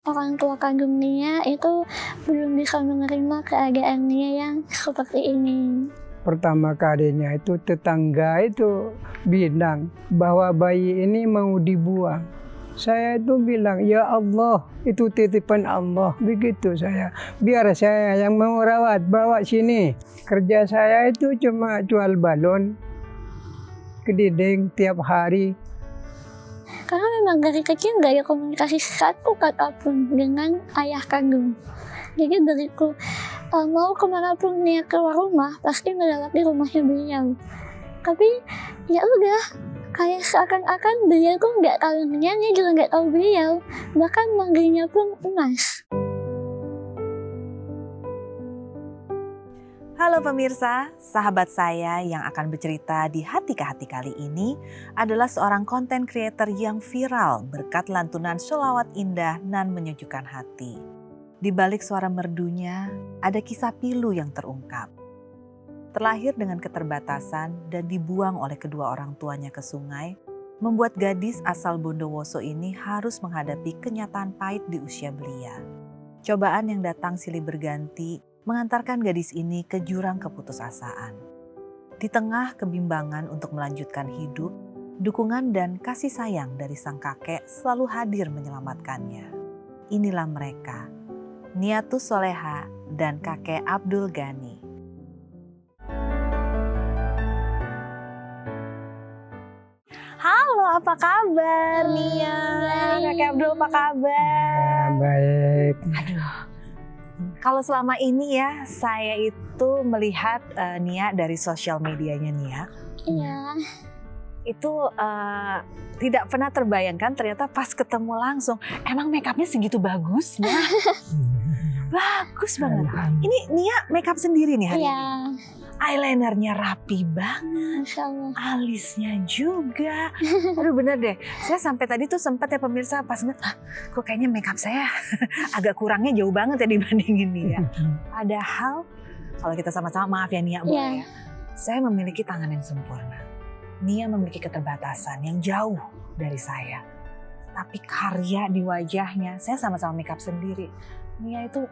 Orang tua kandung Nia itu belum bisa menerima keadaan Nia yang seperti ini. Pertama kalinya itu tetangga itu bilang bahwa bayi ini mau dibuang. Saya itu bilang, ya Allah, itu titipan Allah. Begitu saya. Biar saya yang mau rawat, bawa sini. Kerja saya itu cuma jual balon, keliling tiap hari. Karena memang dari kecil gak ada komunikasi satu kata pun dengan ayah kandung. Jadi dariku mau kemanapun Nia keluar rumah pasti melewati rumahnya beliau. Tapi ya udah, kayak seakan-akan beliau tuh nggak tahu Nia juga nggak tahu beliau. Bahkan manggilnya pun Mas. Halo pemirsa, sahabat saya yang akan bercerita di Hati ke Hati kali ini adalah seorang konten creator yang viral berkat lantunan sholawat indah nan menyejukkan hati. Di balik suara merdunya, ada kisah pilu yang terungkap. Terlahir dengan keterbatasan dan dibuang oleh kedua orang tuanya ke sungai, membuat gadis asal Bondowoso ini harus menghadapi kenyataan pahit di usia belia. Cobaan yang datang silih berganti mengantarkan gadis ini ke jurang keputusasaan. Di tengah kebimbangan untuk melanjutkan hidup, dukungan dan kasih sayang dari sang kakek selalu hadir menyelamatkannya. Inilah mereka, Niatus Soleha dan kakek Abdul Ghani. Halo, apa kabar Nia? Kakek Abdul apa kabar? Baik. Aduh. Kalau selama ini ya, saya itu melihat Nia dari sosial medianya Nia. Iya. Itu tidak pernah terbayangkan ternyata pas ketemu langsung. Emang makeupnya segitu bagusnya? Bagus banget. Ini Nia makeup sendiri nih hari Iya. ini? Eyelinernya rapi banget, Masya Allah. alisnya juga. Aduh bener deh, saya sampai tadi tuh sempat ya pemirsa pas ngeliat, kok kayaknya makeup saya agak kurangnya jauh banget ya dibandingin Nia. Padahal kalau kita sama-sama, maaf ya Nia boleh ya, saya memiliki tangan yang sempurna. Nia memiliki keterbatasan yang jauh dari saya. Tapi karya di wajahnya, saya sama-sama makeup sendiri. Nia itu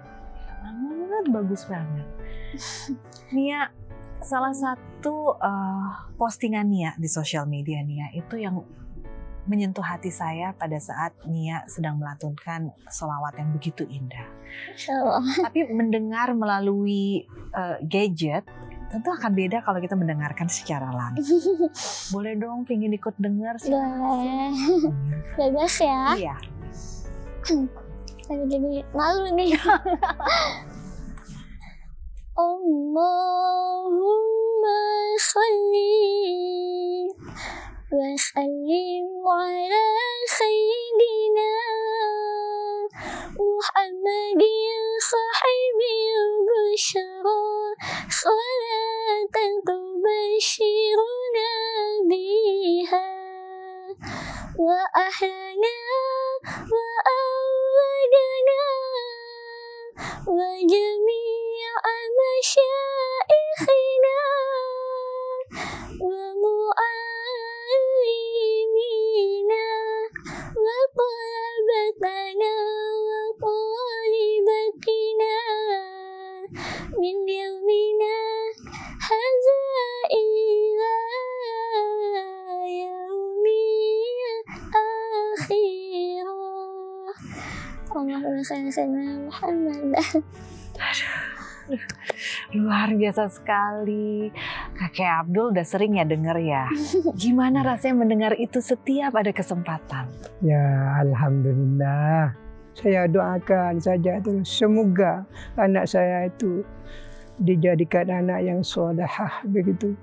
banget, bagus banget. Nia, salah satu postingan Nia di sosial media Nia itu yang menyentuh hati saya pada saat Nia sedang melantunkan sholawat yang begitu indah. Masya Allah. Tapi mendengar melalui gadget tentu akan beda kalau kita mendengarkan secara langsung. Boleh dong, pingin ikut dengar sih. Boleh. Bebas ya. Iya. Saya jadi malu nih. Allahumma sholli wa sallim ala sayyidina Muhammadin sahibil busyara salatan tubashiruna biha wa ahlana wa awladana wa jami'a masyaikhina wa mu'allimina wa talabatana wa talibatina min yaumina hadza ila yaumil akhirah. Allahumma shalli ala Muhammad. Luar biasa sekali. Kakek Abdul udah sering ya denger ya. Gimana rasanya mendengar itu setiap ada kesempatan? Ya alhamdulillah. Saya doakan saja terus semoga anak saya itu dijadikan anak yang sholehah begitu.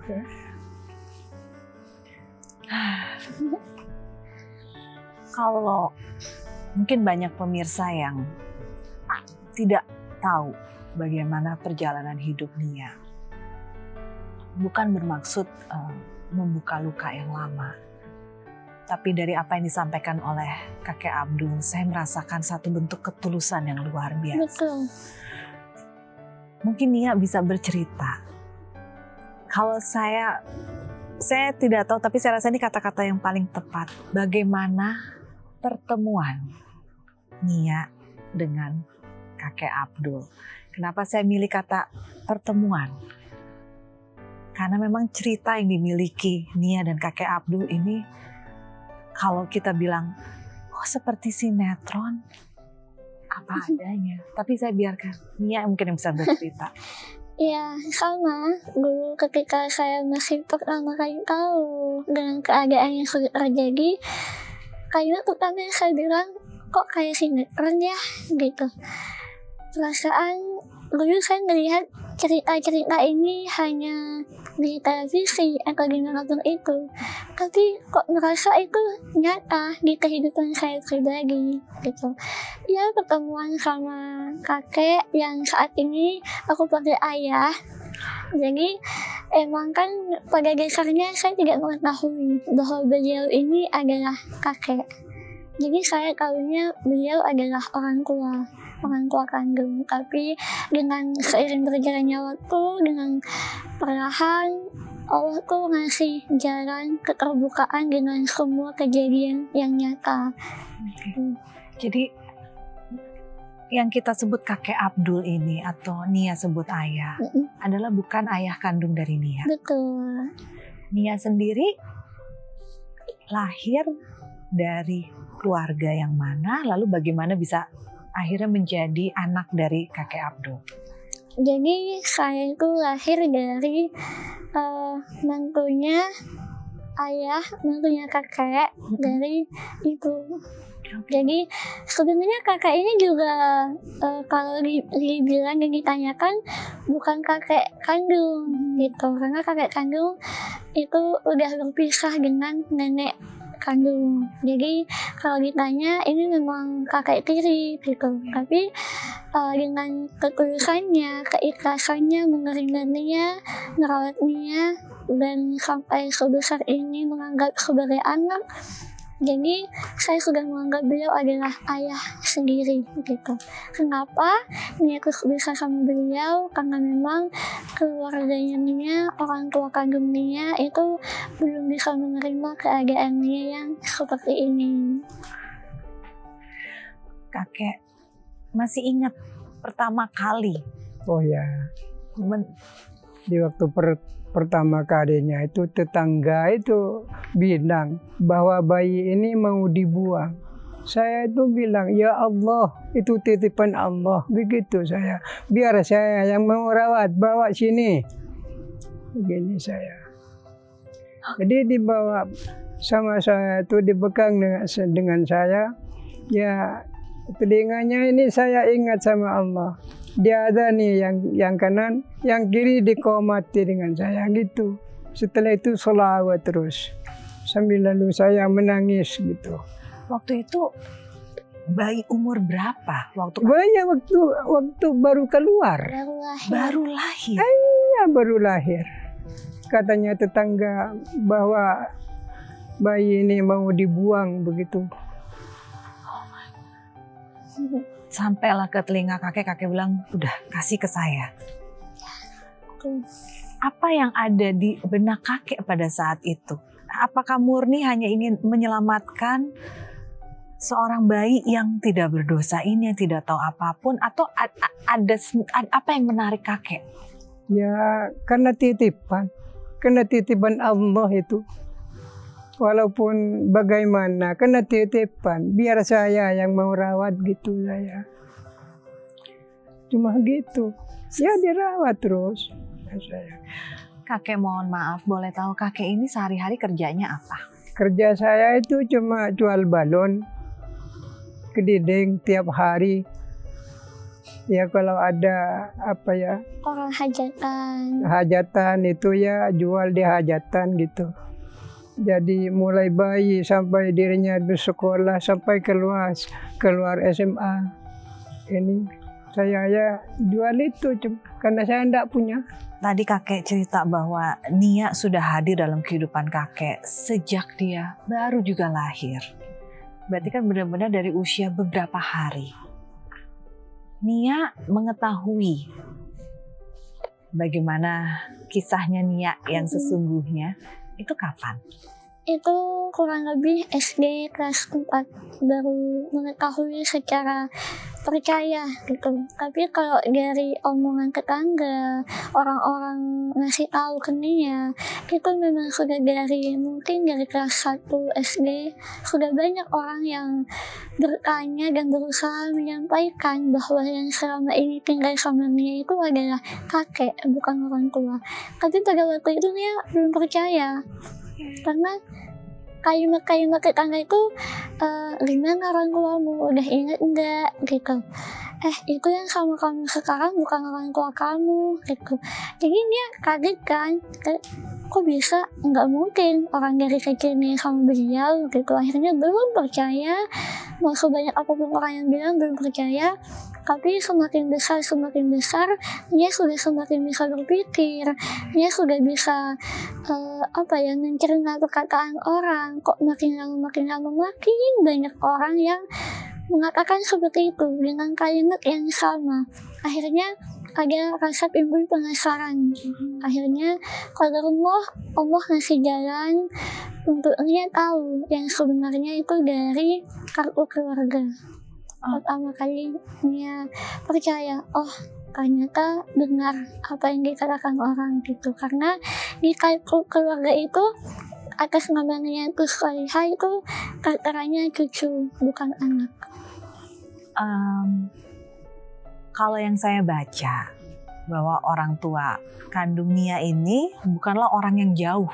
Kalau mungkin banyak pemirsa yang tidak tahu bagaimana perjalanan hidup Nia. Bukan bermaksud membuka luka yang lama. Tapi dari apa yang disampaikan oleh kakek Abdul, saya merasakan satu bentuk ketulusan yang luar biasa. Betul. Mungkin Nia bisa bercerita. Kalau saya tidak tahu, tapi saya rasa ini kata-kata yang paling tepat. Bagaimana pertemuan Nia dengan kakek Abdul. Kenapa saya milih kata pertemuan? Karena memang cerita yang dimiliki Nia dan kakek Abdul ini, kalau kita bilang, oh seperti sinetron, apa adanya. Tapi saya biarkan Nia mungkin yang bisa bercerita. Ya, sama. Dulu ketika saya masih pertama kali tahu dengan keadaan yang sudah terjadi, kayaknya pertama yang saya bilang, kok kayak sinetron ya, gitu. Perasaan dulu saya melihat cerita-cerita ini hanya di televisi atau dimanapun itu, tapi kok merasa itu nyata di kehidupan saya pribadi, gitu. Ya, pertemuan sama kakek yang saat ini aku panggil ayah. Jadi emang kan pada dasarnya saya tidak mengetahui bahwa beliau ini adalah kakek. Jadi saya tahunya beliau adalah orang tua kandung. Tapi dengan seiring berjalannya waktu, dengan perlahan Allah tuh ngasih jalan keterbukaan dengan semua kejadian yang nyata. Jadi yang kita sebut kakek Abdul ini atau Nia sebut ayah adalah bukan ayah kandung dari Nia. Betul. Nia sendiri lahir dari keluarga yang mana, lalu bagaimana bisa akhirnya menjadi anak dari kakek Abdul? Jadi saya itu lahir dari mantunya ayah, mantunya kakek dari ibu. Jadi sebenarnya kakek ini juga kalau dibilang dan ditanyakan bukan kakek kandung gitu, karena kakek kandung itu udah berpisah dengan nenek kandung. Jadi kalau ditanya ini memang kakek tiri gitu, tapi dengan ketulusannya, keikhlasannya menerima Nia, merawat Nia, dan sampai sebesar ini menganggap sebagai anak. Jadi saya sudah menganggap beliau adalah ayah sendiri gitu. Kenapa Nia bisa sama beliau? Karena memang keluarganya Nia, orang tua kandung Nia itu belum bisa menerima keadaan Nia yang seperti ini. Kakek masih ingat pertama kali? Oh ya, di waktu pertama kalinya itu tetangga itu bilang bahwa bayi ini mau dibuang. Saya itu bilang, ya Allah, itu titipan Allah. Begitu saya. Biar saya yang mau rawat, bawa sini. Begini saya. Jadi dibawa sama saya itu dipegang dengan saya. Ya, telinganya ini saya ingat sama Allah. Dia ada nih yang kanan, yang kiri dikomati dengan saya gitu. Setelah itu sholawat terus. Sambil lalu saya menangis gitu. Waktu itu bayi umur berapa? Waktu baru keluar. Baru lahir. Iya, baru lahir. Katanya tetangga bahwa bayi ini mau dibuang begitu. Sampailah ke telinga kakek bilang, udah kasih ke saya. Apa yang ada di benak kakek pada saat itu? Apakah murni hanya ingin menyelamatkan seorang bayi yang tidak berdosa ini, yang tidak tahu apapun, atau ada apa yang menarik kakek? Ya, karena titipan Allah itu. Walaupun bagaimana, kena titipan, biar saya yang mau rawat gitu saya. Cuma gitu, ya dirawat terus. Saya. Kakek mohon maaf, boleh tahu kakek ini sehari-hari kerjanya apa? Kerja saya itu cuma jual balon, kediding tiap hari. Ya kalau ada apa ya? Orang hajatan. Hajatan itu ya jual di hajatan gitu. Jadi mulai bayi sampai dirinya bersekolah sampai keluar SMA. Ini saya ya jual itu karena saya tidak punya. Tadi kakek cerita bahwa Nia sudah hadir dalam kehidupan kakek sejak dia baru juga lahir. Berarti kan benar-benar dari usia beberapa hari. Nia mengetahui bagaimana kisahnya Nia yang sesungguhnya. Itu kapan? Itu kurang lebih SD kelas 4 baru mengetahui secara percaya gitu. Tapi kalau dari omongan tetangga, orang-orang ngasih tahu ke Nia, itu memang sudah mungkin dari kelas 1 SD, sudah banyak orang yang bertanya dan berusaha menyampaikan bahwa yang selama ini tinggal sama Nia itu adalah kakek, bukan orang tua. Tapi pada waktu itu Nia belum percaya, karena kalimat-kalimat tetangga itu, gimana orang tuamu, udah inget enggak gitu, itu yang sama kamu sekarang bukan orang tua kamu gitu. Jadi dia kaget kan, kok bisa, nggak mungkin orang dari kecil nih sama beliau gitu. Akhirnya belum percaya, mau sebanyak apapun orang yang bilang belum percaya. Tapi semakin besar dia sudah semakin bisa berpikir, dia sudah bisa mencerna perkataan orang. Kok makin lama makin banyak orang yang mengatakan seperti itu dengan kalimat yang sama. Akhirnya ada rasa timbul penasaran. Akhirnya kalau Allah ngasih jalan untuk dia tahu yang sebenarnya itu dari kartu keluarga. Pertama kali dia percaya, ternyata benar apa yang dikatakan orang gitu. Karena di kartu keluarga itu atas namanya itu Solihah itu tertera cucu, bukan anak. Kalau yang saya baca, bahwa orang tua kandung Nia ini bukanlah orang yang jauh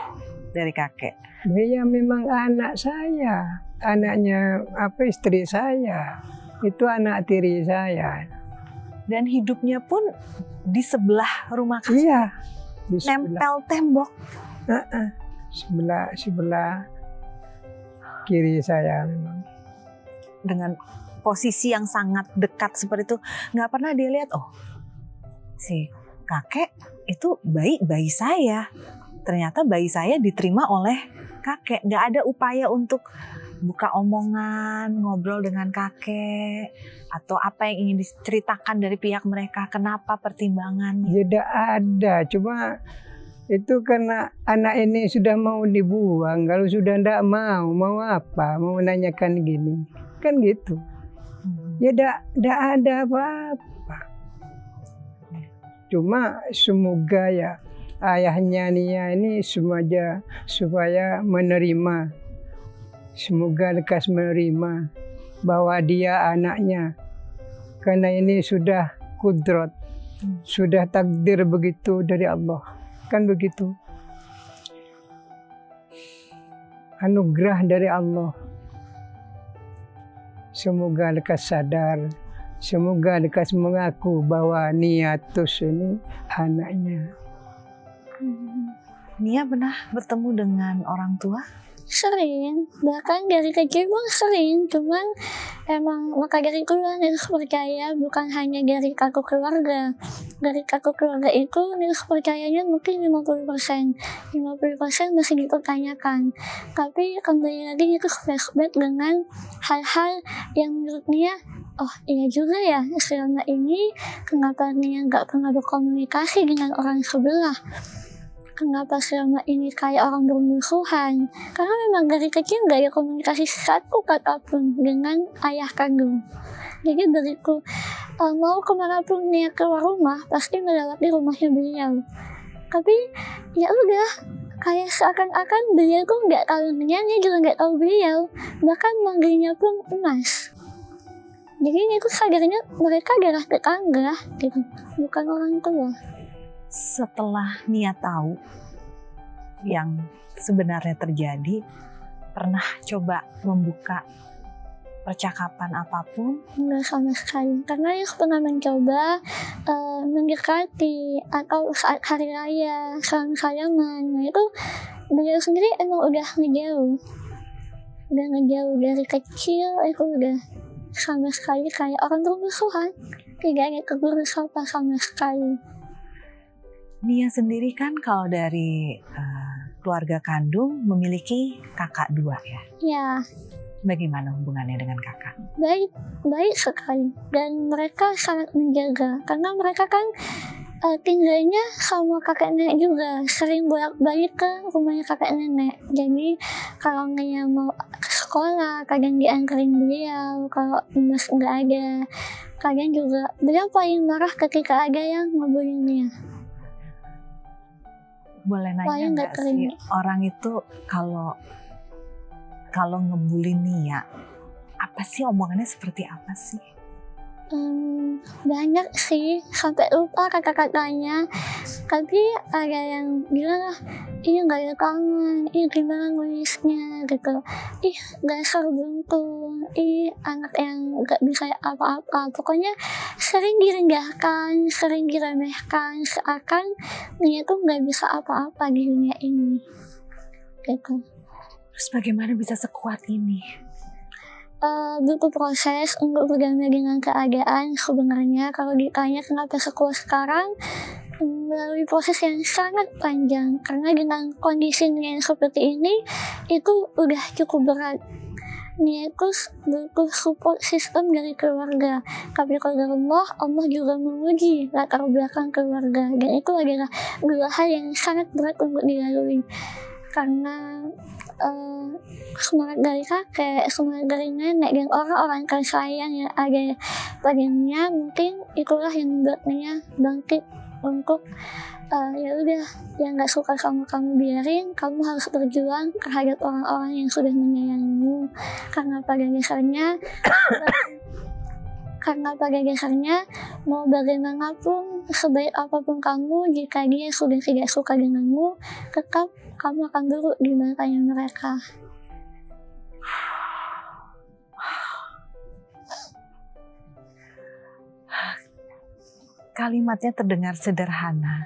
dari kakek. Dia memang anak saya, anaknya istri saya, itu anak tiri saya. Dan hidupnya pun di sebelah rumah kakek. Iya, di nempel tembok. Sebelah kiri saya memang. Dengan posisi yang sangat dekat seperti itu, nggak pernah dia lihat, si kakek itu bayi saya. Ternyata bayi saya diterima oleh kakek. Nggak ada upaya untuk buka omongan, ngobrol dengan kakek, atau apa yang ingin diceritakan dari pihak mereka, kenapa pertimbangannya. Tidak ada, cuma itu karena anak ini sudah mau dibuang. Kalau sudah tidak mau apa? Mau nanyakan gini, kan gitu. Ya tidak ada apa-apa. Cuma semoga ya ayahnya Nia ini semuanya supaya menerima. Semoga lekas menerima bahwa dia anaknya. Karena ini sudah kudrat, sudah takdir begitu dari Allah. Kan begitu. Anugerah dari Allah. Semoga lekas sadar. Semoga lekas mengaku bahwa Niatus ini anaknya. Nia pernah bertemu dengan orang tua? Sering, bahkan dari kecil pun sering. Cuman emang maka dari itu harus percaya bukan hanya dari kartu keluarga. Dari kartu keluarga itu harus percayanya mungkin 50%. 50% masih dipertanyakan. Tapi kembali lagi itu flashback dengan hal-hal yang menurut Nia, iya juga ya, selama ini kenapa Nia gak pernah berkomunikasi dengan orang sebelah. Kenapa selama ini kayak orang bermusuhan? Karena memang dari kecil gak ada komunikasi satu kata pun dengan ayah kandung. Jadi dariku mau kemanapun Nia keluar rumah pasti melewati rumahnya beliau. Tapi ya udah, kayak seakan-akan beliau tuh nggak tahu Nia juga nggak tahu beliau. Bahkan manggilnya pun Mas. Jadi Nia tuh sadarnya mereka adalah tetangga gitu, bukan orang tua. Setelah Nia tahu yang sebenarnya terjadi, pernah coba membuka percakapan apapun? Enggak sama sekali, karena yang pernah mencoba mendekati atau saat hari raya salam-salaman, nah itu beliau sendiri emang udah ngejauh dari kecil. Itu udah sama sekali kayak orang bermusuhan, tidak ada tegur sapa sama sekali. Nia sendiri kan kalau dari keluarga kandung memiliki kakak 2 ya? Ya. Bagaimana hubungannya dengan kakak? Baik sekali. Dan mereka sangat menjaga. Karena mereka kan tinggalnya sama kakek nenek juga. Sering bolak-balik ke rumahnya kakek nenek. Jadi kalau Nia mau ke sekolah, kadang dianterin beliau. Kalau Mas nggak ada, Kadang juga beliau paling marah ketika ada yang ngebully Nia. Boleh nanya Paling nggak nggak sih, terima. orang itu kalau ngebully Nia, apa sih omongannya seperti apa sih? Banyak sih, sampai lupa kata-katanya. Tapi ada yang bilang lah, ih gak ada kangen, ih gimana nulisnya gitu. Ih dasar buntung, ih anak yang gak bisa apa-apa. Pokoknya sering direndahkan, sering diremehkan, seakan dia tuh gak bisa apa-apa di dunia ini. Gitu. Terus bagaimana bisa sekuat ini? Butuh proses untuk berdamai dengan keadaan. Sebenarnya kalau ditanya kenapa sekuat sekarang, melalui proses yang sangat panjang, karena dengan kondisinya yang seperti ini itu udah cukup berat. Nia itu butuh support sistem dari keluarga. Tapi kalau Allah juga menguji latar belakang keluarga, dan itu adalah dua hal yang sangat berat untuk dilalui. Karena semangat dari kakek, semangat dari nenek, dan orang-orang tersayang yang ada padanya, mungkin itulah yang membuat Nia bangkit untuk ya udah, yang nggak suka sama kamu biarin, kamu harus berjuang terhadap orang-orang yang sudah menyayangimu. Karena pada dasarnya mau bagaimanapun, sebaik apapun kamu, jika dia sudah tidak suka denganmu, tetap kamu akan duduk di matanya mereka. Kalimatnya terdengar sederhana,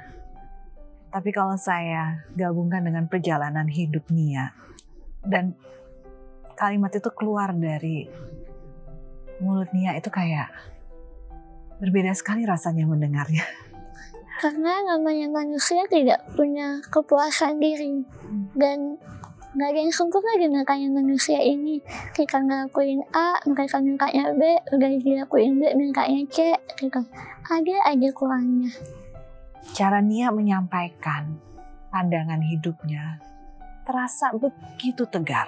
tapi kalau saya gabungkan dengan perjalanan hidup Nia, dan kalimat itu keluar dari mulut Nia, itu kayak berbeda sekali rasanya mendengarnya. Karena namanya manusia tidak punya kepuasan diri, dan gak ada yang sempurna di makanya manusia ini. Kita ngelakuin A, mereka mintanya B, udah dilakuin B, mintanya C, gitu. Ada aja kurangnya. Cara Nia menyampaikan pandangan hidupnya terasa begitu tegar.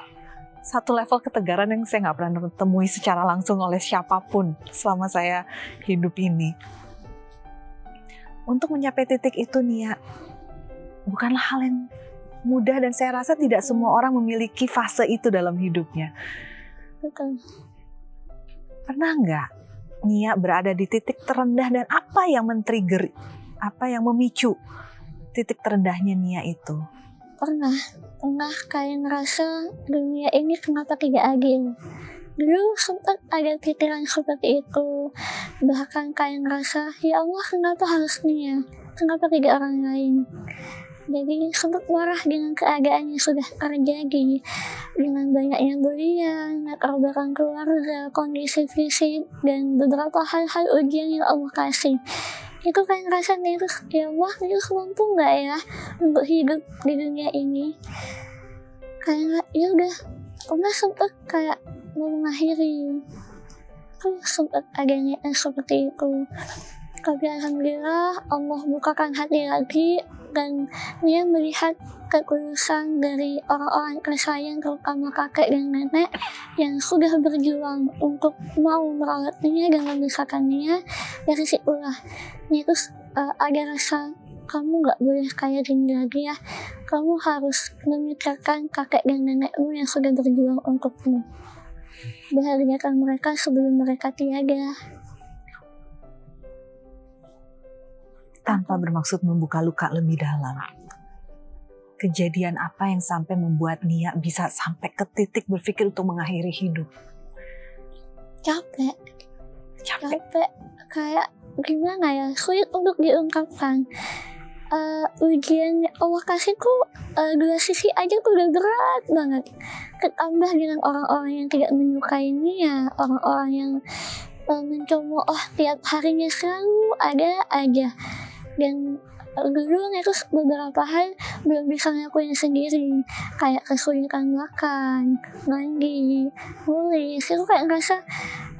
Satu level ketegaran yang saya gak pernah temui secara langsung oleh siapapun selama saya hidup ini. Untuk mencapai titik itu, Nia, bukanlah hal yang mudah, dan saya rasa tidak semua orang memiliki fase itu dalam hidupnya. Betul. Pernah nggak Nia berada di titik terendah, dan apa yang men-trigger, apa yang memicu titik terendahnya Nia itu? Pernah kayak ngerasa dunia ini kenapa tidak adil. Dulu sempat ada pikiran seperti itu. Bahkan kayak ngerasa, ya Allah kenapa harus Nia? Kenapa tidak orang lain? Jadi sempat marah dengan keadaan yang sudah terjadi. Dengan banyaknya bulian, latar belakang keluarga, kondisi fisik, dan beberapa hal-hal ujian yang Allah kasih. Itu kayak ngerasa nih, ya Allah, itu mampu gak ya untuk hidup di dunia ini? Kayak ya udah, pernah sempat kayak mau mengakhiri. Sempat ada niatan seperti itu. Tapi alhamdulillah Allah bukakan hati lagi, dan dia melihat ketulusan dari orang-orang tersayang, terutama kakek dan nenek yang sudah berjuang untuk mau merawat Nia dan membesarkan Nia. Dari situlah Nia terus ada rasa, kamu gak boleh kayak gini lagi ya. Kamu harus memikirkan kakek dan nenekmu yang sudah berjuang untukmu. Bahagiakan mereka sebelum mereka tiada. Tanpa bermaksud membuka luka lebih dalam, kejadian apa yang sampai membuat Nia bisa sampai ke titik berpikir untuk mengakhiri hidup? Capek, kayak gimana ya, sulit untuk diungkapkan. Ujian Allah kasihku dua sisi aja tuh udah berat banget. Ketambah dengan orang-orang yang tidak menyukai Nia, orang-orang yang mencemooh tiap harinya selalu ada aja. Dan dulu itu beberapa hal belum bisa ngelakuin sendiri, kayak kesulitan makan, mandi, nulis. Itu kayak ngerasa,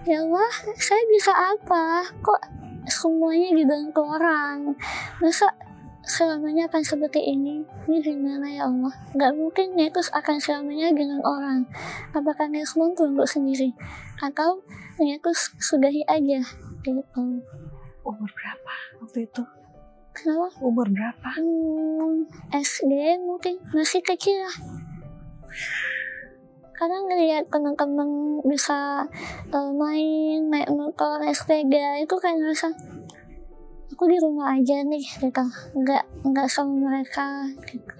ya Allah, saya bisa apa? Kok semuanya dibantu orang? Masa selamanya akan seperti ini? Ini gimana ya Allah? Gak mungkin Netus akan selamanya dengan orang. Apakah Netus mampu untuk sendiri? Atau Netus sudahi aja gitu. Umur berapa waktu itu? Kenapa? Umur berapa? SD mungkin, masih kecil lah. Karena ngeliat teman-teman bisa main, naik motor, sepeda, itu kayak ngerasa aku di rumah aja nih gitu, nggak sama mereka gitu.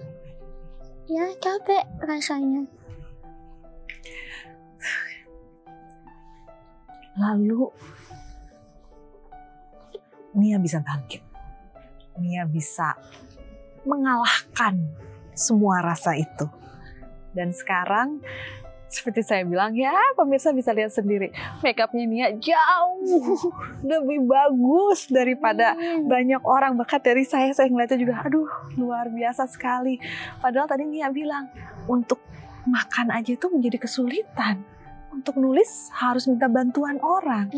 Ya capek rasanya. Lalu Nia bisa bangkit. Nia bisa mengalahkan semua rasa itu. Dan sekarang seperti saya bilang, ya pemirsa bisa lihat sendiri, makeupnya Nia jauh lebih bagus daripada banyak orang. Bahkan dari saya ngeliatnya juga, aduh luar biasa sekali. Padahal tadi Nia bilang, untuk makan aja itu menjadi kesulitan. Untuk nulis harus minta bantuan orang.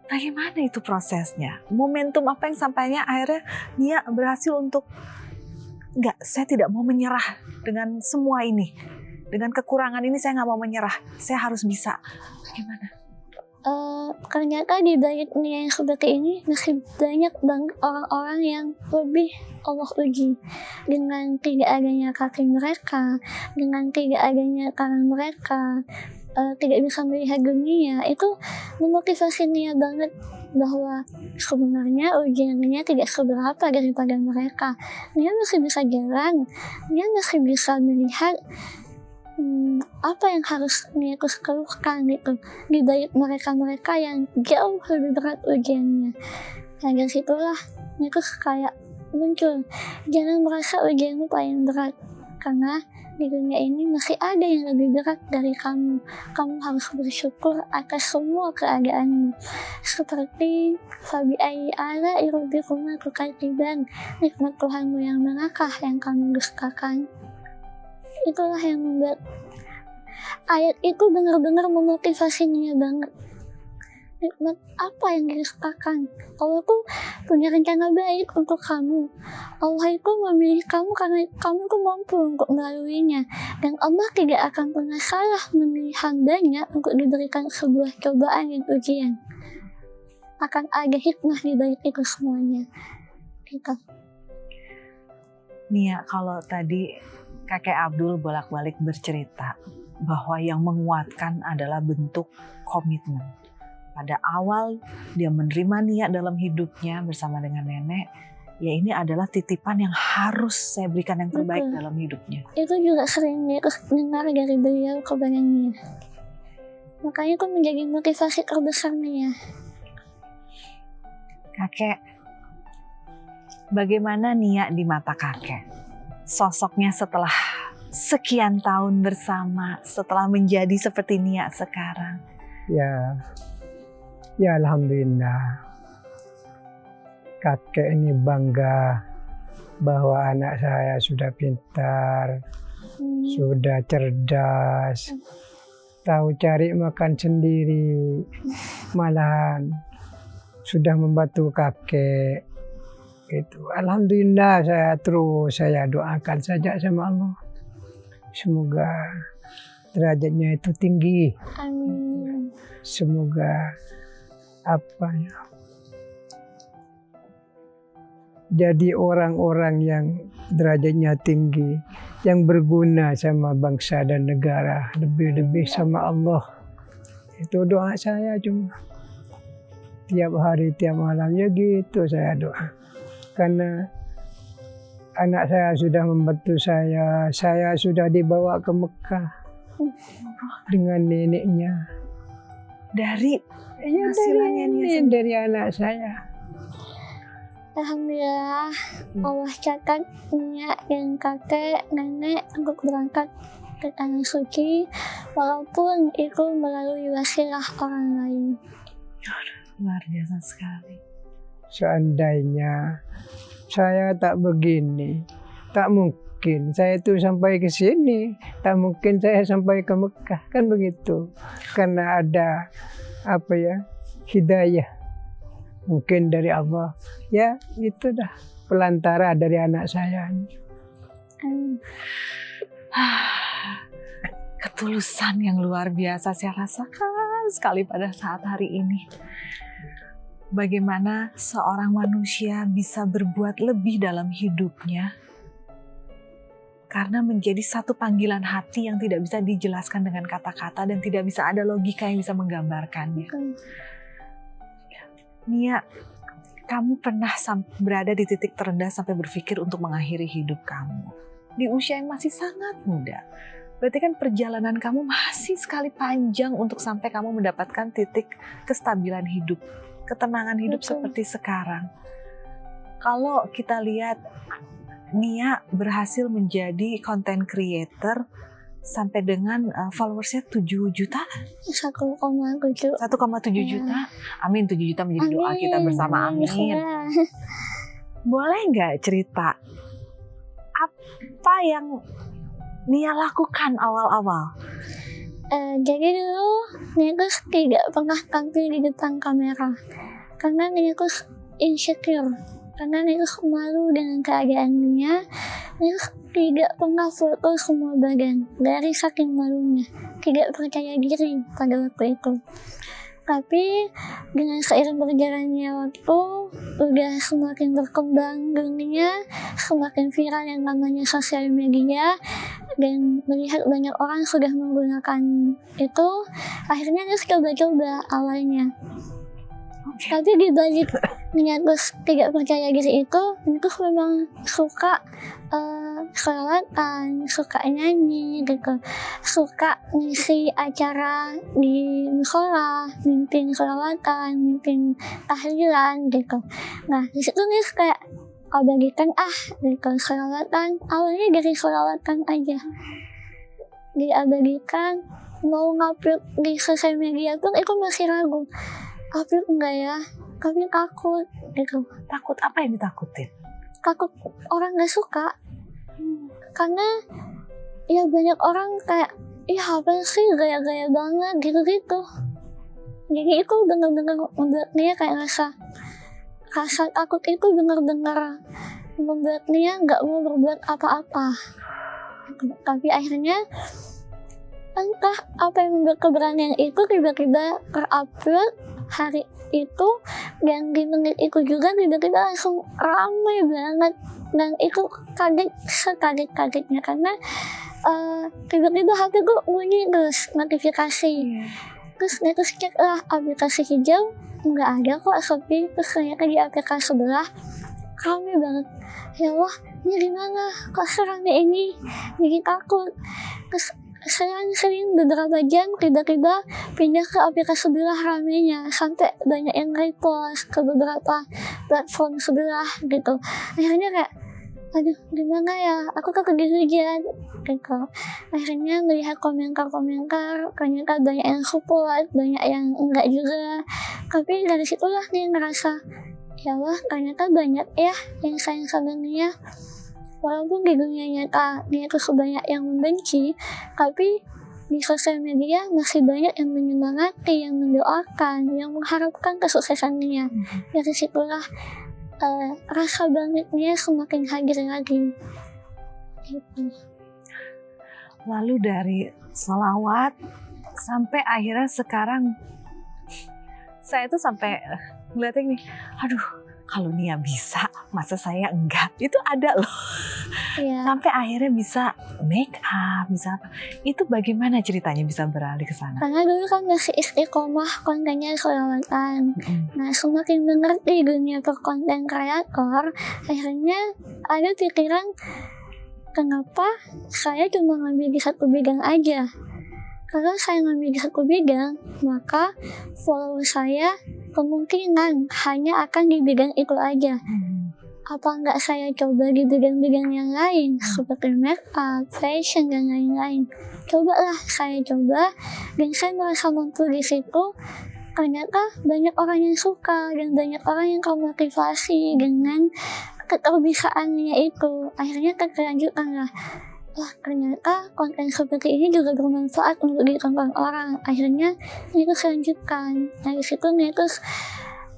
Bagaimana itu prosesnya? Momentum apa yang sampainya akhirnya Nia berhasil untuk, enggak, saya tidak mau menyerah dengan semua ini. Dengan kekurangan ini saya nggak mau menyerah. Saya harus bisa. Bagaimana? Ternyata di balik Nia yang seperti ini masih banyak banget orang-orang yang lebih Allah uji. Dengan tidak adanya kaki mereka, dengan tidak adanya tangan mereka, tidak bisa melihat dunia, itu memotivasi Nia banget bahwa sebenarnya ujiannya tidak seberapa daripada mereka. Nia masih bisa jalan, Nia masih bisa melihat apa yang harus Nia keluhkan gitu di balik mereka yang jauh lebih berat ujiannya. Nah dari situlah Nia kayak muncul, jangan merasa ujianmu paling berat, karena di dunia ini masih ada yang lebih berat dari kamu. Kamu harus bersyukur atas semua keadaanmu. Seperti Fabi ayyi ala rabbikuma tukadziban, nikmat Tuhanmu yang manakah yang kamu dustakan. Itulah yang membuat ayat itu benar-benar memotivasi Nia banget. Nikmat apa yang didustakan? Allah tuh punya rencana baik untuk kamu. Allah itu memilih kamu karena kamu tuh mampu untuk melaluinya. Dan Allah tidak akan pernah salah memilih hambanya untuk diberikan sebuah cobaan dan ujian. Akan ada hikmah di balik itu semuanya. Gitu. Nia, kalau tadi Kakek Abdul bolak-balik bercerita bahwa yang menguatkan adalah bentuk komitmen. Pada awal dia menerima Nia dalam hidupnya bersama dengan nenek, ya ini adalah titipan yang harus saya berikan yang terbaik dalam hidupnya. Itu juga sering Nia dengar dari beliau kepada Nia. Makanya itu menjadi motivasi terbesar Nia. Kakek, bagaimana Nia di mata kakek? Sosoknya setelah sekian tahun bersama, setelah menjadi seperti Nia sekarang. Ya alhamdulillah. Kakek ini bangga bahwa anak saya sudah pintar, sudah cerdas, tahu cari makan sendiri, malahan sudah membantu kakek. Itu alhamdulillah, saya doakan saja sama Allah, semoga derajatnya itu tinggi. Amin. Semoga jadi orang-orang yang derajatnya tinggi, yang berguna sama bangsa dan negara, lebih-lebih sama Allah. Itu doa saya cuma tiap hari, tiap malam, ya gitu saya doa. Karena anak saya sudah membantu saya sudah dibawa ke Mekah dengan neneknya. Dari anak saya. Alhamdulillah, Allah catat Nia dan kakek, nenek untuk berangkat ke tanah suci, walaupun itu melalui wasilah orang lain. Luar biasa sekali. Seandainya saya tak begini, tak mungkin saya itu sampai ke sini, tak mungkin saya sampai ke Mekah, kan begitu. Karena ada hidayah mungkin dari Allah. Ya itu dah pelantara dari anak saya. Ketulusan yang luar biasa saya rasakan sekali pada saat hari ini. Bagaimana seorang manusia bisa berbuat lebih dalam hidupnya karena menjadi satu panggilan hati yang tidak bisa dijelaskan dengan kata-kata dan tidak bisa ada logika yang bisa menggambarkannya. Nia, kamu pernah berada di titik terendah sampai berpikir untuk mengakhiri hidup kamu di usia yang masih sangat muda. Berarti kan perjalanan kamu masih sekali panjang untuk sampai kamu mendapatkan titik kestabilan hidup, ketenangan hidup seperti sekarang. Kalau kita lihat Nia berhasil menjadi content creator sampai dengan followersnya 7 juta. 1,7 juta. Amin, 7 juta menjadi doa kita bersama, amin. Boleh nggak cerita apa yang Nia lakukan awal-awal? Jadi dulu Nia tuh tidak pernah tampil di depan kamera karena Nia tuh insecure, karena Nia tuh malu dengan keadaannya. Nia tidak pernah foto semua badan dari saking malunya, tidak percaya diri pada waktu itu. Tapi dengan seiring berjalannya waktu, udah semakin berkembang dunia, semakin viral yang namanya sosial media, dan melihat banyak orang sudah menggunakan itu, akhirnya terus coba-coba awalnya. Tapi di balik niat terus tidak percaya diri itu memang suka selawatan, suka nyanyi gitu, suka ngisi acara di musola, mimpin selawatan, mimpin tahlilan gitu. Nah di situ nih kayak bagikan gitu selawatan, awalnya dari selawatan aja diabadikan, mau ngupload di sosial media pun itu masih ragu, upload enggak ya, kami takut gitu. Takut apa yang ditakutin? Takut orang gak suka, karena ya banyak orang kayak apa sih gaya-gaya banget gitu-gitu. Jadi itu benar-benar membuat dia kayak rasa takut itu benar-benar membuat dia gak mau berbuat apa-apa. Tapi akhirnya entah apa yang membuat keberanian itu tiba-tiba terupload hari itu, dan di menit itu juga tiba-tiba langsung ramai banget, dan itu sekaget-kagetnya karena tiba-tiba HP gue bunyi terus notifikasi. Terus cek lah aplikasi hijau, nggak ada kok sepi. Terus ternyata di aplikasi sebelah ramai banget. Ya Allah, ini gimana kok serame ini, jadi takut. Terus selang beberapa jam tiba-tiba pindah ke aplikasi sebelah ramenya, sampai banyak yang repost ke beberapa platform sebelah gitu. Akhirnya kayak aduh gimana ya, aku kehujan gitu. Akhirnya melihat komentar-komentar, ternyata banyak yang support, banyak yang enggak juga. Tapi dari situlah nih ngerasa ya Allah, ternyata banyak ya yang sayang sama Nia. Walaupun di dunia nyata Nia itu sebanyak yang membenci, tapi di sosial media masih banyak yang menyemangati, yang mendoakan, yang mengharapkan kesuksesan Nia. Dari situlah rasa bangkitnya semakin hadir lagi. Gitu. Lalu dari sholawat sampai akhirnya sekarang, saya tuh sampai ngeliatin nih, aduh kalau Nia bisa, masa saya enggak? Itu ada loh. Iya. Sampai akhirnya bisa make up, bisa apa. Itu bagaimana ceritanya bisa beralih ke sana? Karena dulu kan masih istiqomah kontennya sholawatan. Nah semakin mengerti dunia perkonten kreator, akhirnya ada pikiran kenapa saya cuma ngambil di satu bidang aja. Kalau saya ngambil di satu bidang, maka follower saya kemungkinan hanya akan di bidang itu aja. Apa enggak saya coba di bidang-bidang yang lain seperti make up, fashion dan lain-lain. Cobalah saya coba, dan saya merasa mampu di situ. Ternyata banyak orang yang suka dan banyak orang yang termotivasi dengan keterbisaannya itu. Akhirnya terlanjutkan lah. Wah ternyata konten seperti ini juga bermanfaat untuk ditonton orang. Akhirnya Nia terus lanjutkan. Dari situ Nia terus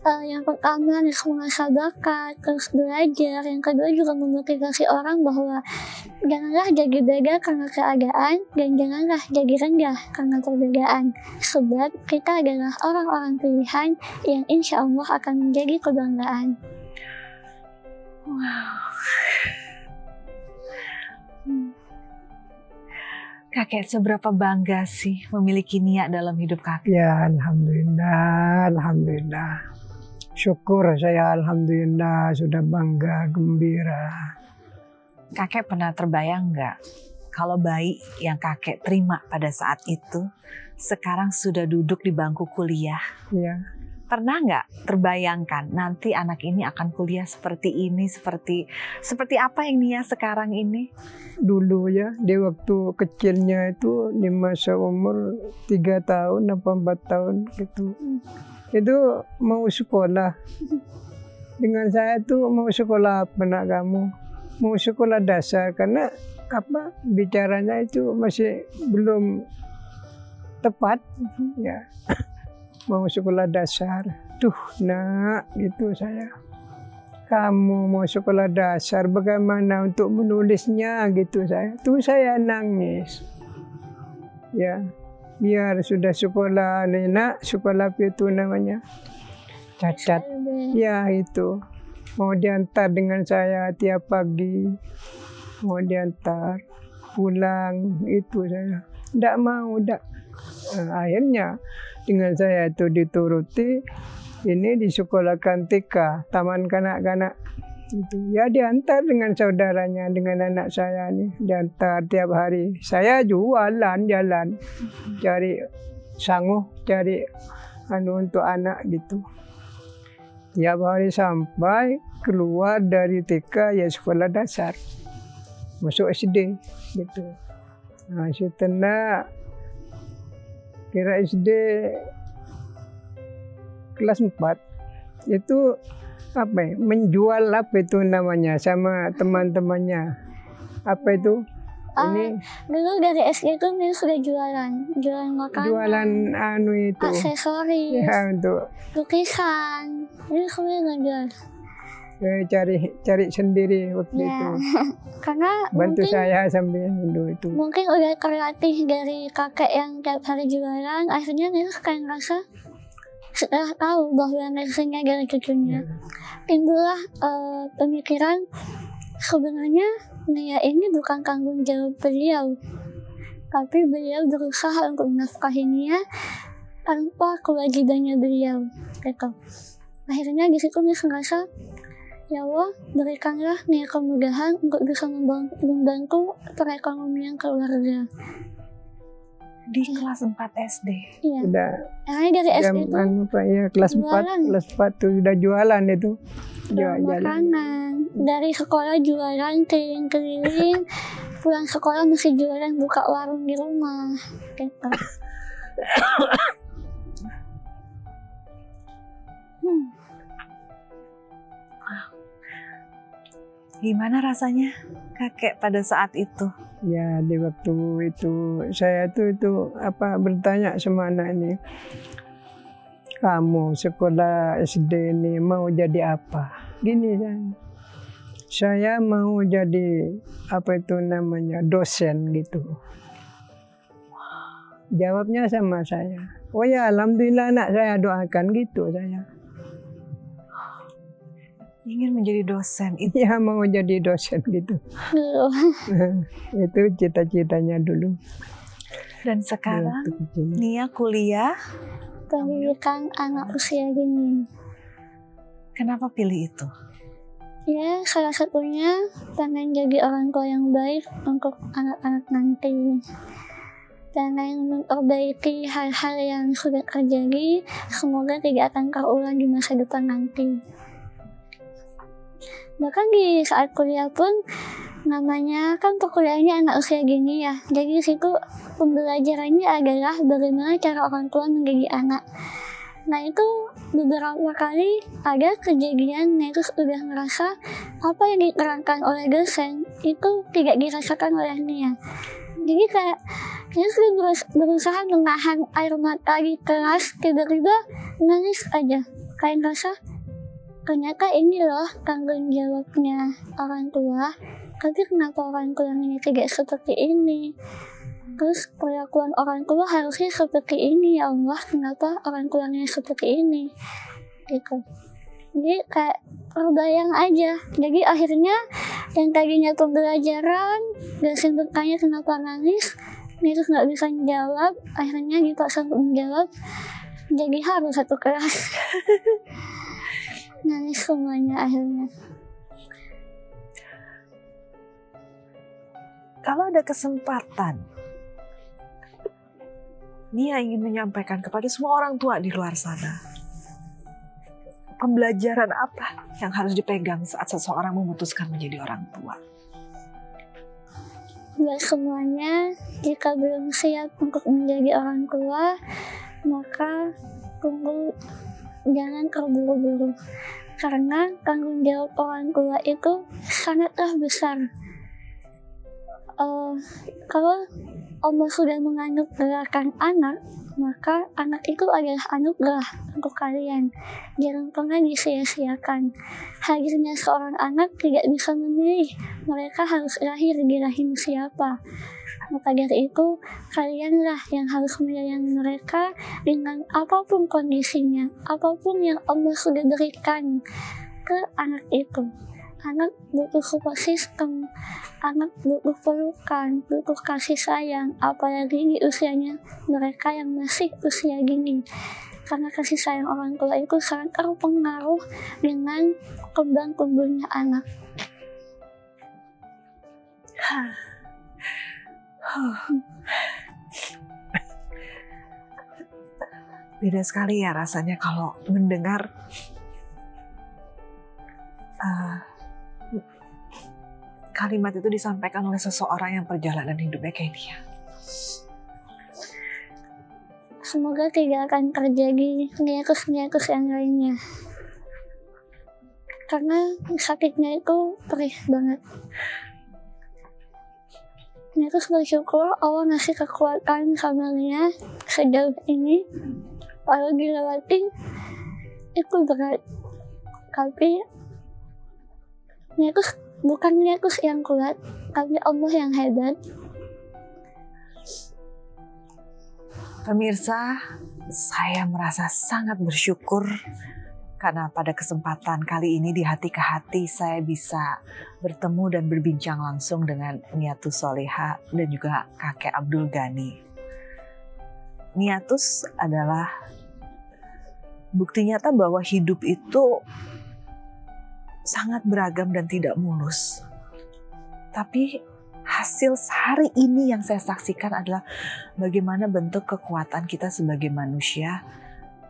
Yang pertama harus mengasah bakat, terus belajar. Yang kedua juga memotivasi orang bahwa janganlah jadi beda karena keadaan, dan janganlah jadi rendah karena perbedaan. Sebab kita adalah orang-orang pilihan yang insya Allah akan menjadi kebanggaan. Wow. Kakek, seberapa bangga sih memiliki Nia dalam hidup kakek? Ya alhamdulillah, alhamdulillah. Syukur saya alhamdulillah sudah bangga, gembira. Kakek pernah terbayang nggak kalau bayi yang kakek terima pada saat itu sekarang sudah duduk di bangku kuliah? Ya, Pernah nggak terbayangkan nanti anak ini akan kuliah seperti ini, seperti apa yang Nia sekarang ini? dulu ya di waktu kecilnya itu di masa umur 3 tahun apa 4 tahun gitu. Itu mau sekolah. Dengan saya tuh mau sekolah apa nak kamu? Mau sekolah dasar karena apa bicaranya itu masih belum tepat ya. Mau sekolah dasar. Tuh nak gitu saya. Kamu mau sekolah dasar bagaimana untuk menulisnya gitu saya. Tuh saya nangis. Ya. Biar sudah sekolah nak sekolah apa itu namanya? Cacat. Ya itu. Mau diantar dengan saya tiap pagi. Mau diantar pulang itu saya. Tidak mau, tidak. Akhirnya dengan saya itu dituruti. Ini disekolahkan TK, Taman Kanak-Kanak. Itu. Ya diantar dengan saudaranya, dengan anak saya nih. Diantar tiap hari. Saya jualan jalan. Cari sanguh, cari untuk anak gitu. Tiap hari sampai keluar dari TK ya sekolah dasar. Masuk SD gitu. Nah setelah kira SD kelas 4 itu apa ya, menjual apa itu namanya sama teman-temannya. Apa itu? Ini Dulu dari SD tuh Mil sudah jualan makanan, jualan itu. aksesoris, Ya untuk lukisan. Ini kami ngejual. cari sendiri waktu Ya, itu. karena Bantu mungkin saya sambil itu. mungkin udah kreatif dari kakek yang tiap hari jualan. Akhirnya Mil kayak ngerasa setelah tahu bahwa nextnya dari cucunya, timbullah pemikiran sebenarnya Nia ini bukan tanggung jawab beliau, tapi beliau berusaha untuk menafkahi Nia tanpa kewajibannya beliau. Gitu. Akhirnya di situ Nia merasa, ya Allah berikanlah Nia kemudahan untuk bisa membantu perekonomian keluarga. Di kelas 4 SD. Iya. Udah Akhirnya dari SD itu kelas jualan. 4 tuh udah jualan itu. jual makanan. Dari sekolah jualan keliling-keliling, pulang sekolah masih jualan, buka warung di rumah. Gitu. Gimana rasanya kakek pada saat itu? Ya di waktu itu saya tuh itu bertanya sama anak ini, kamu sekolah SD ini mau jadi apa? Gini kan, saya mau jadi dosen gitu. Jawabnya sama saya, oh ya alhamdulillah nak, saya doakan gitu saya. Ingin menjadi dosen itu. Ya mau jadi dosen gitu. Dulu. Itu cita-citanya dulu. Dan sekarang Nia kuliah. Pendidikan anak usia dini. Kenapa pilih itu? Ya, salah satunya pengen jadi orang tua yang baik untuk anak-anak nanti. Pengen memperbaiki hal-hal yang sudah terjadi, semoga tidak akan terulang di masa depan nanti. Bahkan di saat kuliah pun, namanya kan perkuliahannya anak usia gini ya. Jadi di situ pembelajarannya adalah bagaimana cara orang tua mendidik anak. Nah itu beberapa kali ada kejadian Nia udah ngerasa apa yang diterangkan oleh dosen itu tidak dirasakan oleh Nia. Jadi kayak Nia sudah berusaha menahan air mata di kelas, tiba-tiba nangis aja. kayak ngerasa ternyata ini loh tanggung jawabnya orang tua, tapi kenapa orang tua ini tidak seperti ini? Terus perlakuan orang tua harusnya seperti ini, ya Allah, kenapa orang tuanya seperti ini? Gitu. Jadi kayak terbayang aja. Jadi akhirnya yang tadinya pembelajaran, dosen bertanya kenapa nangis, terus nggak bisa jawab, akhirnya dipaksa untuk menjawab, jadi harus satu kelas. Nangis semuanya akhirnya. Kalau ada kesempatan, Nia ingin menyampaikan kepada semua orang tua di luar sana, pembelajaran apa yang harus dipegang saat seseorang memutuskan menjadi orang tua? Buat semuanya, jika belum siap untuk menjadi orang tua, maka jangan terburu-buru. Karena tanggung jawab orang tua itu sangatlah besar. Kalau Allah sudah menganugerahkan anak, maka anak itu adalah anugerah untuk kalian. Jangan pernah disia-siakan. Hadirnya seorang anak tidak bisa memilih, mereka harus lahir di rahim siapa. Maka dari itu, kalianlah yang harus menyayangi mereka dengan apapun kondisinya, apapun yang Allah sudah berikan ke anak itu. Anak butuh support system, anak butuh pelukan, butuh kasih sayang, apalagi di usianya mereka yang masih usia gini. Karena kasih sayang orang tua itu sangat terpengaruh dengan kembang tumbuhnya anak. Beda sekali ya rasanya kalau mendengar kalimat itu disampaikan oleh seseorang yang perjalanan hidupnya kayak dia. Semoga tidak akan terjadi niatus-niatus yang lainnya. Karena sakitnya itu perih banget. Niatus bersyukur Allah ngasih kekuatan sama Nia sejauh ini. Kalau dilewati itu berat. Tapi Niatus bukan Niatus yang kuat, tapi Allah yang hebat. Pemirsa, saya merasa sangat bersyukur karena pada kesempatan kali ini di Hati ke Hati saya bisa bertemu dan berbincang langsung dengan Niatus Soleha dan juga kakek Abdul Ghani. Niatus adalah bukti nyata bahwa hidup itu sangat beragam dan tidak mulus. Tapi hasil hari ini yang saya saksikan adalah bagaimana bentuk kekuatan kita sebagai manusia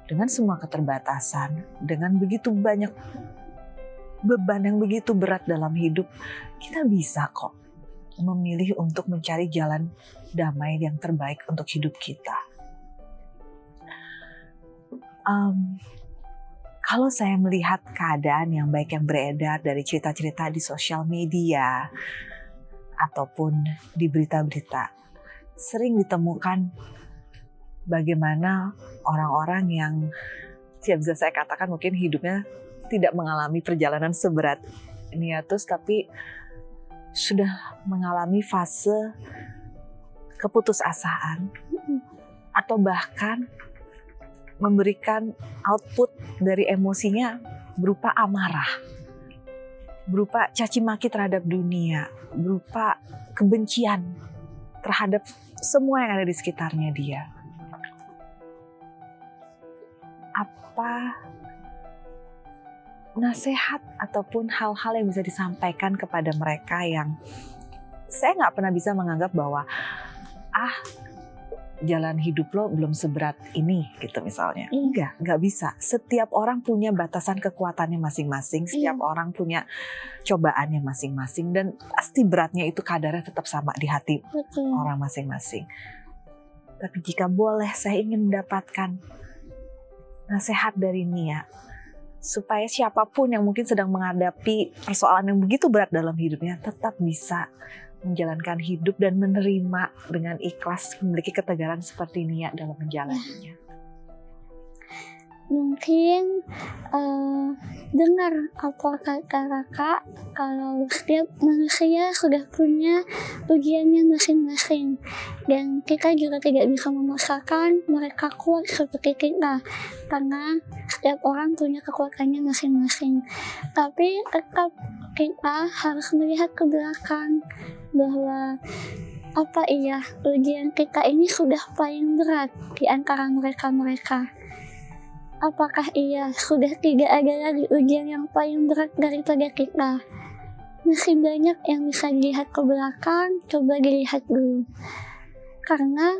dengan semua keterbatasan, dengan begitu banyak beban yang begitu berat dalam hidup, kita bisa kok memilih untuk mencari jalan damai yang terbaik untuk hidup kita. Kalau saya melihat keadaan yang baik yang beredar dari cerita-cerita di sosial media ataupun di berita-berita, sering ditemukan bagaimana orang-orang yang ya bisa saya katakan mungkin hidupnya tidak mengalami perjalanan seberat Niatus, tapi sudah mengalami fase keputusasaan atau bahkan memberikan output dari emosinya berupa amarah, berupa caci maki terhadap dunia, berupa kebencian terhadap semua yang ada di sekitarnya dia. Apa nasihat ataupun hal-hal yang bisa disampaikan kepada mereka yang saya nggak pernah bisa menganggap bahwa jalan hidup lo belum seberat ini gitu misalnya. Nggak bisa. Setiap orang punya batasan kekuatannya masing-masing, setiap orang punya cobaannya masing-masing, dan pasti beratnya itu kadarnya tetap sama di hati orang masing-masing. Tapi jika boleh saya ingin mendapatkan nasihat dari Nia, supaya siapapun yang mungkin sedang menghadapi persoalan yang begitu berat dalam hidupnya tetap bisa menjalankan hidup dan menerima dengan ikhlas, memiliki ketegaran seperti Nia dalam menjalaninya. Mungkin dengar apa kata kakak, kalau setiap manusia sudah punya ujiannya masing-masing, dan kita juga tidak bisa memaksakan mereka kuat seperti kita, karena setiap orang punya kekuatannya masing-masing. Tapi tetap kita harus melihat ke belakang bahwa apa iya ujian kita ini sudah paling berat di antara mereka-mereka. Apakah iya sudah tidak ada lagi ujian yang paling berat daripada kita? Masih banyak yang bisa dilihat ke belakang, coba dilihat dulu. Karena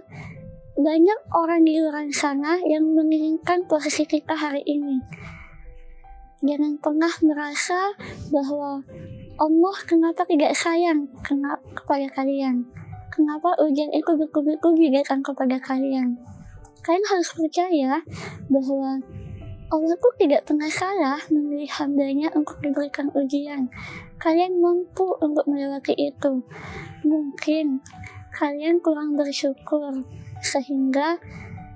banyak orang di luar sana yang menginginkan posisi kita hari ini. Jangan pernah merasa bahwa Allah kenapa tidak sayang kepada kalian. Kenapa ujian itu bertubi-tubi datang kepada kalian. Kalian harus percaya bahwa Allah tuh tidak pernah salah memilih hambanya untuk diberikan ujian. Kalian mampu untuk melewati itu. Mungkin kalian kurang bersyukur sehingga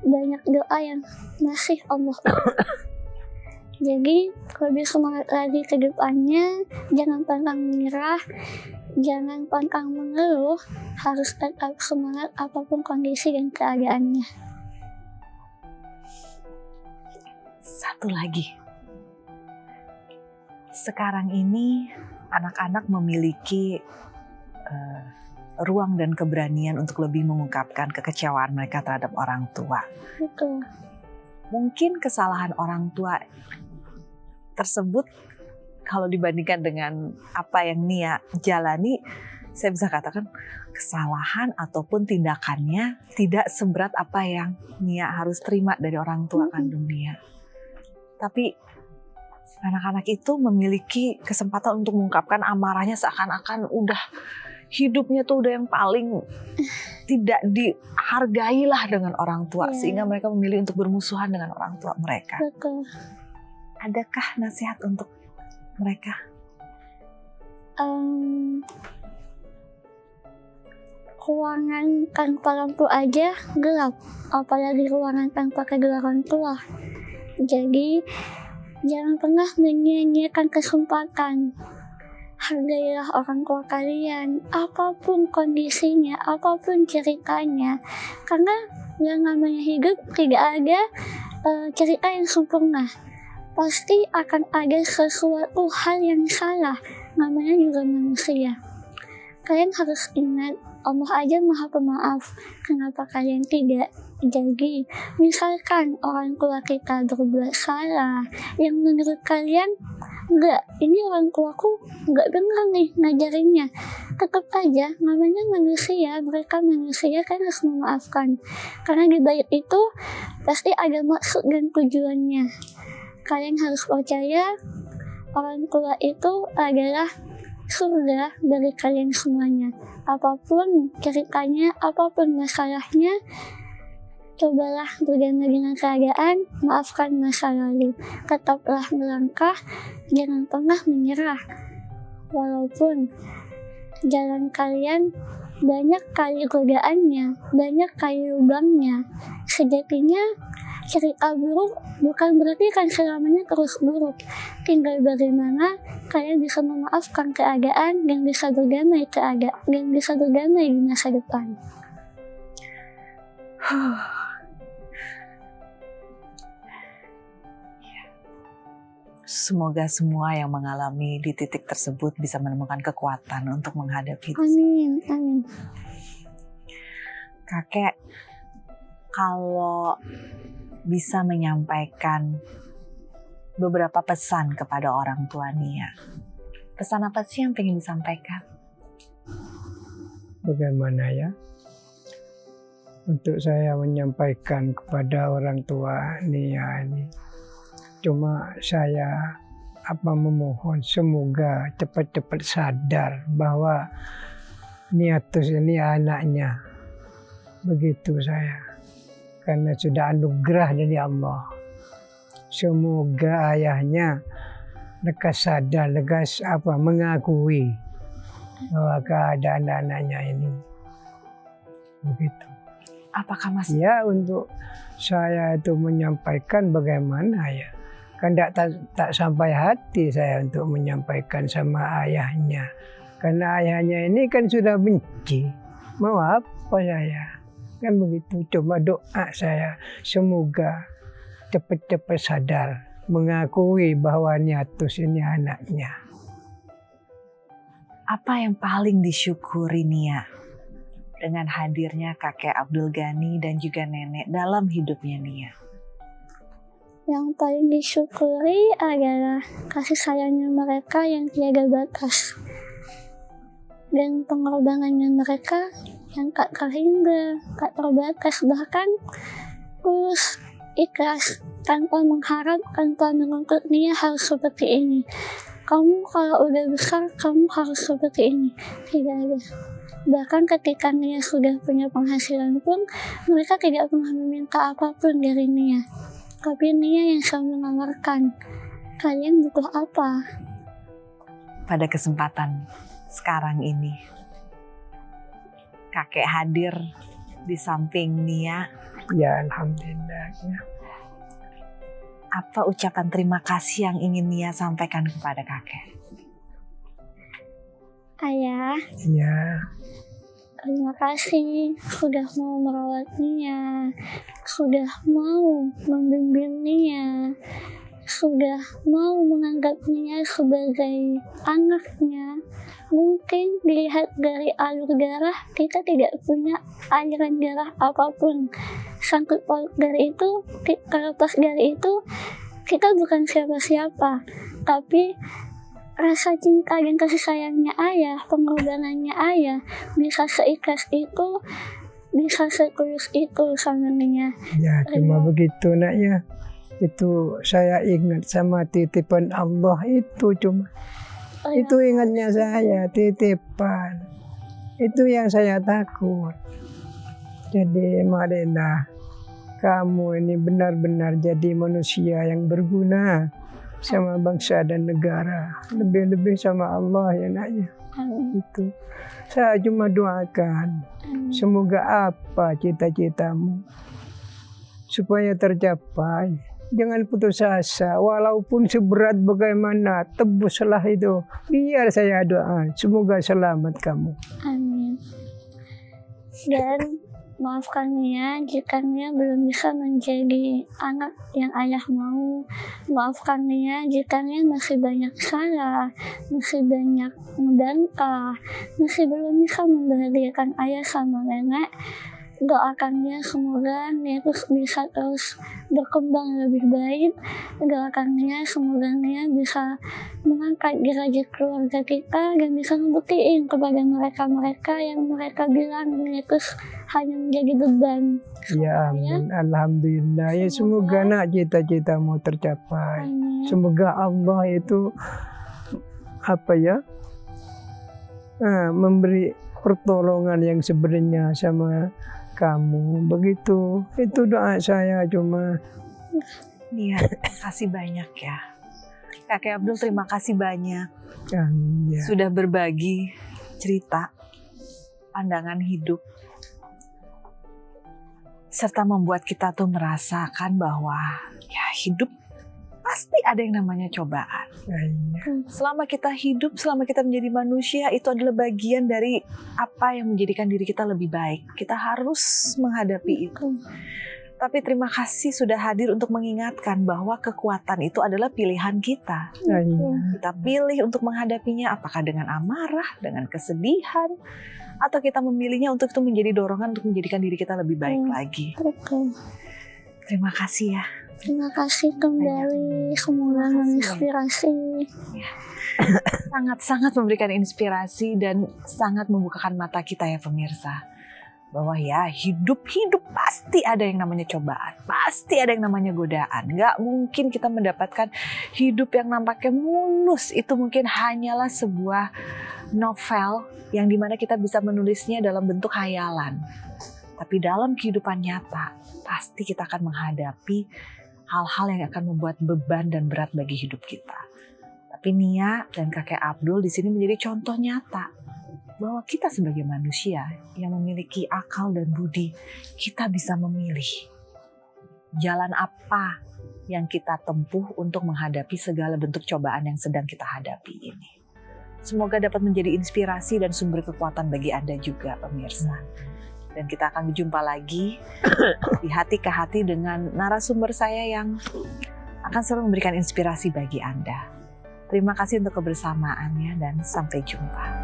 banyak doa yang masih Allah. Jadi lebih semangat lagi ke depannya, jangan pantang menyerah, jangan pantang mengeluh, harus tetap semangat apapun kondisi dan keadaannya. Satu lagi, sekarang ini anak-anak memiliki ruang dan keberanian untuk lebih mengungkapkan kekecewaan mereka terhadap orang tua. Betul. Mungkin kesalahan orang tua tersebut kalau dibandingkan dengan apa yang Nia jalani, saya bisa katakan kesalahan ataupun tindakannya tidak seberat apa yang Nia harus terima dari orang tua kandung Nia. Tapi anak-anak itu memiliki kesempatan untuk mengungkapkan amarahnya seakan-akan udah hidupnya tuh udah yang paling tidak dihargailah dengan orang tua, sehingga mereka memilih untuk bermusuhan dengan orang tua mereka. Betul. Adakah nasihat untuk mereka? Ruangan tanpa lampu aja gelap, apalagi ruangan tanpa kedua orang tua. Jadi jangan pernah menyia-nyiakan kesempatan. Hargailah orang tua kalian, apapun kondisinya, apapun ceritanya. Karena yang namanya hidup tidak ada cerita yang sempurna. Pasti akan ada sesuatu hal yang salah, namanya juga manusia. Kalian harus ingat, Allah aja Maha Pemaaf. Kenapa kalian tidak? Jadi, misalkan orang tua kita berbuat salah, yang menurut kalian, enggak, ini orang tuaku enggak benar nih ngajarinnya. Tetap aja, namanya manusia, mereka manusia, kan harus memaafkan. Karena di balik itu, pasti ada maksud dan tujuannya. Kalian harus percaya, orang tua itu adalah surga dari kalian semuanya. Apapun ceritanya, apapun masalahnya, cobalah berdamai dengan keadaan, maafkan masa lalu. Tetaplah melangkah, jangan pernah menyerah. Walaupun jalan kalian banyak kali godaannya, banyak kali lubangnya. Sejatinya cerita buruk bukan berarti kan selamanya terus buruk. Tinggal bagaimana kalian bisa memaafkan keadaan dan bisa berdamai dan bisa berdamai di masa depan. Semoga semua yang mengalami di titik tersebut bisa menemukan kekuatan untuk menghadapi itu. Amin, amin. Kakek, kalau bisa menyampaikan beberapa pesan kepada orang tua Nia, pesan apa sih yang pengen disampaikan? Bagaimana ya? Untuk saya menyampaikan kepada orang tua Nia ini, cuma saya memohon semoga cepat-cepat sadar bahwa Niatus ini anaknya. Begitu saya. Karena sudah anugerah dari Allah. Semoga ayahnya lekas sadar, lekas mengakui bahwa keadaan anaknya ini. Begitu. Apakah Mas? Ya, untuk saya itu menyampaikan bagaimana ya. Kan tak sampai hati saya untuk menyampaikan sama ayahnya. Karena ayahnya ini kan sudah benci. Mau apa saya? Kan begitu. Cuma doa saya semoga cepat-cepat sadar, mengakui bahwa Niatus ini anaknya. Apa yang paling disyukuri Nia dengan hadirnya kakek Abdul Ghani dan juga nenek dalam hidupnya Nia? Yang paling disyukuri adalah kasih sayangnya mereka yang tiada batas. Dan pengorbanannya mereka yang tak terhingga, tak terbatas, bahkan tulus, ikhlas, tanpa mengharap, tanpa menuntut Nia harus seperti ini. Kamu kalau udah besar, kamu harus seperti ini. Tidak ada. Bahkan ketika Nia sudah punya penghasilan pun, mereka tidak pernah meminta apapun dari Nia. Tapi Nia yang selalu menawarkan, kalian butuh apa? Pada kesempatan sekarang ini, kakek hadir di samping Nia. Ya, alhamdulillah. Ya. Apa ucapan terima kasih yang ingin Nia sampaikan kepada kakek? Ayah, Ya, terima kasih sudah mau merawat Nia, sudah mau membimbing Nia, sudah mau menganggap Nia sebagai anaknya. Mungkin dilihat dari alur darah, kita tidak punya aliran darah apapun. Sangkut paut dari itu, terlepas dari itu, kita bukan siapa-siapa. Tapi rasa cinta dan kasih sayangnya ayah, pengorbanannya ayah, bisa seikhlas itu, bisa setulus itu sama Nia. ya cuma begitu nak ya. Itu saya ingat sama titipan Allah itu cuma. Itu ingatnya saya, titipan. Itu yang saya takut. Jadi Marina, kamu ini benar-benar jadi manusia yang berguna sama bangsa dan negara. Lebih-lebih sama Allah ya nak ya. Itu. Saya cuma doakan. Semoga apa cita-citamu supaya tercapai. Jangan putus asa, walaupun seberat bagaimana, tebuslah itu. Biar saya doa, semoga selamat kamu. Amin. Dan maafkan Nia jika Nia belum bisa menjadi anak yang ayah mau. Maafkan Nia jika Nia masih banyak salah, masih banyak membantah, masih belum bisa membahagiakan ayah sama nenek. Doakan Nia semoga Nia bisa terus berkembang lebih baik. Doakan Nia semoga Nia bisa mengangkat derajat keluarga kita dan bisa membuktiin kepada mereka-mereka yang mereka bilang Nia hanya menjadi beban. Ya amin, alhamdulillah. Ya semoga nak cita-citamu tercapai. Amin. Semoga Allah itu memberi pertolongan yang sebenarnya sama kamu. Begitu, itu doa saya cuma. Nia, terima kasih banyak ya. Kakek Abdul, terima kasih banyak Ya. sudah berbagi cerita, pandangan hidup, serta membuat kita tuh merasakan bahwa ya hidup pasti ada yang namanya cobaan. Ya. Selama kita hidup, selama kita menjadi manusia, itu adalah bagian dari apa yang menjadikan diri kita lebih baik. Kita harus menghadapi itu. Tapi terima kasih sudah hadir untuk mengingatkan bahwa kekuatan itu adalah pilihan kita. Ya. Kita pilih untuk menghadapinya, apakah dengan amarah, dengan kesedihan, atau kita memilihnya untuk itu menjadi dorongan untuk menjadikan diri kita lebih baik lagi. Betul. Terima kasih ya. Terima kasih kembali, semoga menginspirasi. Sangat-sangat memberikan inspirasi dan sangat membukakan mata kita ya pemirsa. Bahwa ya hidup pasti ada yang namanya cobaan. Pasti ada yang namanya godaan. Gak mungkin kita mendapatkan hidup yang nampaknya mulus. Itu mungkin hanyalah sebuah novel yang dimana kita bisa menulisnya dalam bentuk hayalan. Tapi dalam kehidupan nyata, pasti kita akan menghadapi hal-hal yang akan membuat beban dan berat bagi hidup kita. Tapi Nia dan kakek Abdul di sini menjadi contoh nyata bahwa kita sebagai manusia yang memiliki akal dan budi, kita bisa memilih jalan apa yang kita tempuh untuk menghadapi segala bentuk cobaan yang sedang kita hadapi ini. Semoga dapat menjadi inspirasi dan sumber kekuatan bagi Anda juga, pemirsa. Dan kita akan berjumpa lagi di Hati ke Hati dengan narasumber saya yang akan selalu memberikan inspirasi bagi Anda. Terima kasih untuk kebersamaannya dan sampai jumpa.